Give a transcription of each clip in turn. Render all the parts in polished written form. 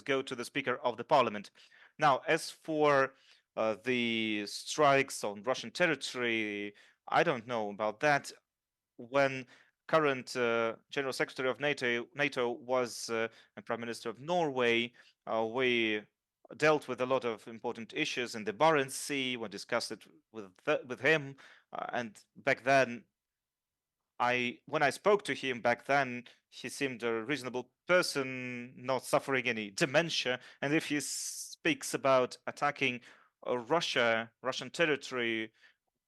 go to the Speaker of the Parliament. Now, as for the strikes on Russian territory, I don't know about that. When current General Secretary of NATO was and Prime Minister of Norway, we dealt with a lot of important issues in the Barents Sea. We discussed it with him, and back then when I spoke to him back then, he seemed a reasonable person, not suffering any dementia. And if he speaks about attacking Russian territory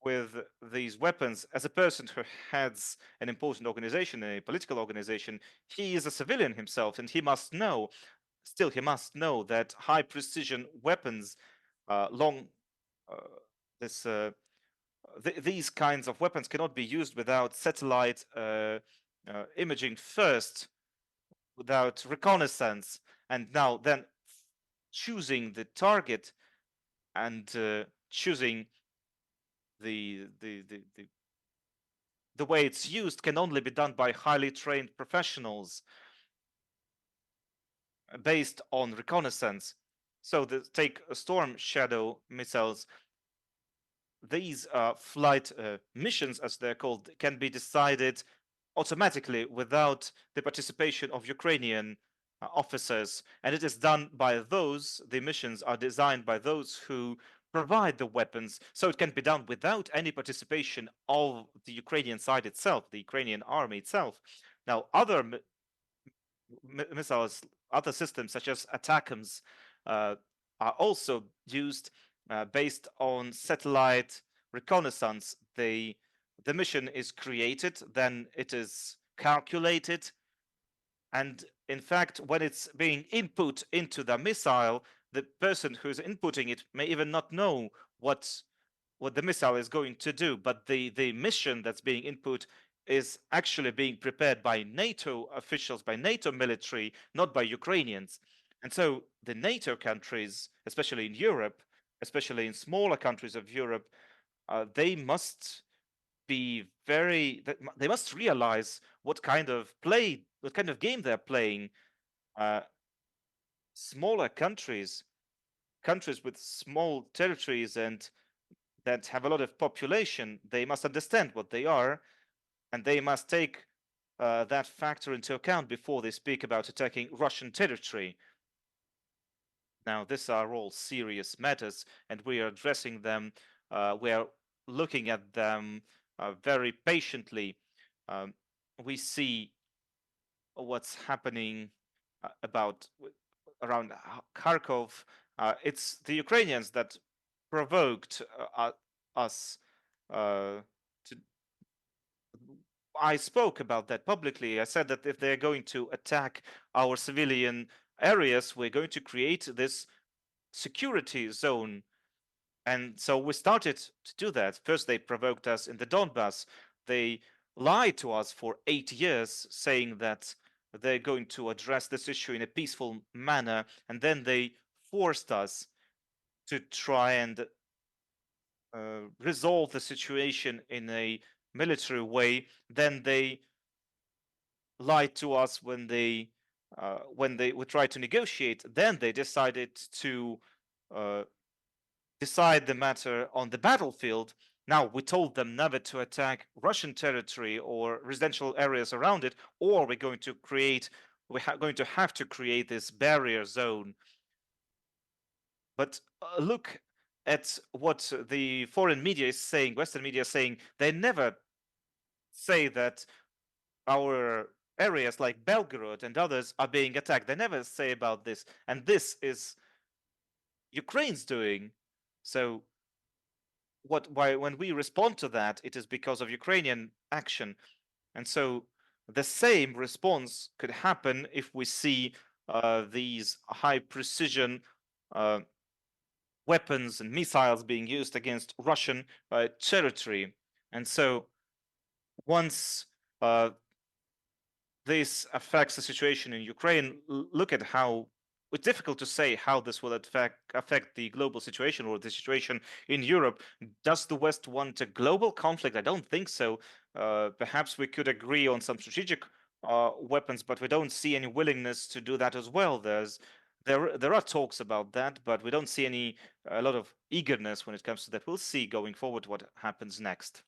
with these weapons, as a person who heads an important organization, a political organization, he is a civilian himself, and he must know, still, he must know that high precision weapons, long, uh, this these kinds of weapons cannot be used without satellite imaging first, without reconnaissance, and now then choosing the target and choosing the the way it's used can only be done by highly trained professionals based on reconnaissance. So take Storm Shadow missiles. These flight missions, as they're called, can be decided automatically without the participation of Ukrainian officers. And it is done by those, the missions are designed by those who provide the weapons. So it can be done without any participation of the Ukrainian side itself, the Ukrainian army itself. Now, other missiles, other systems such as ATACMS are also used based on satellite reconnaissance. The mission is created, then it is calculated, and in fact, when it's being input into the missile, the person who's inputting it may even not know what the missile is going to do, but the mission that's being input is actually being prepared by NATO officials, by NATO military, not by Ukrainians. And so the NATO countries, especially in Europe, especially in smaller countries of Europe, they must be they must realize what kind of game they're playing. Uh, Smaller countries with small territories and that have a lot of population, they must understand what they are, and they must take that factor into account before they speak about attacking Russian territory. Now, these are all serious matters, and we are addressing them. We are looking at them very patiently. Um, we see what's happening about around Kharkov. It's the Ukrainians that provoked us to. I spoke about that publicly. I said that if they're going to attack our civilian areas, we're going to create this security zone. And so we started to do that. First, they provoked us in the Donbass. They lied to us for 8 years, saying that they're going to address this issue in a peaceful manner. And then they forced us to try and resolve the situation in a military way. Then they lied to us when they would try to negotiate. Then they decided to uh, decide the matter on the battlefield. Now, we told them never to attack Russian territory or residential areas around it, or we're going to have to create this barrier zone. But look at what the foreign media is saying, Western media is saying. They never say that our areas like Belgorod and others are being attacked. They never say about this. And this is Ukraine's doing. So when we respond to that, it is because of Ukrainian action. And so the same response could happen if we see these high precision uh, weapons and missiles being used against Russian territory. And so once uh, this affects the situation in Ukraine, look at how it's difficult to say how this will affect the global situation or the situation in Europe. Does the West want a global conflict? I don't think so. Perhaps we could agree on some strategic weapons, but we don't see any willingness to do that as well. there are talks about that, but we don't see a lot of eagerness when it comes to that. We'll see going forward what happens next.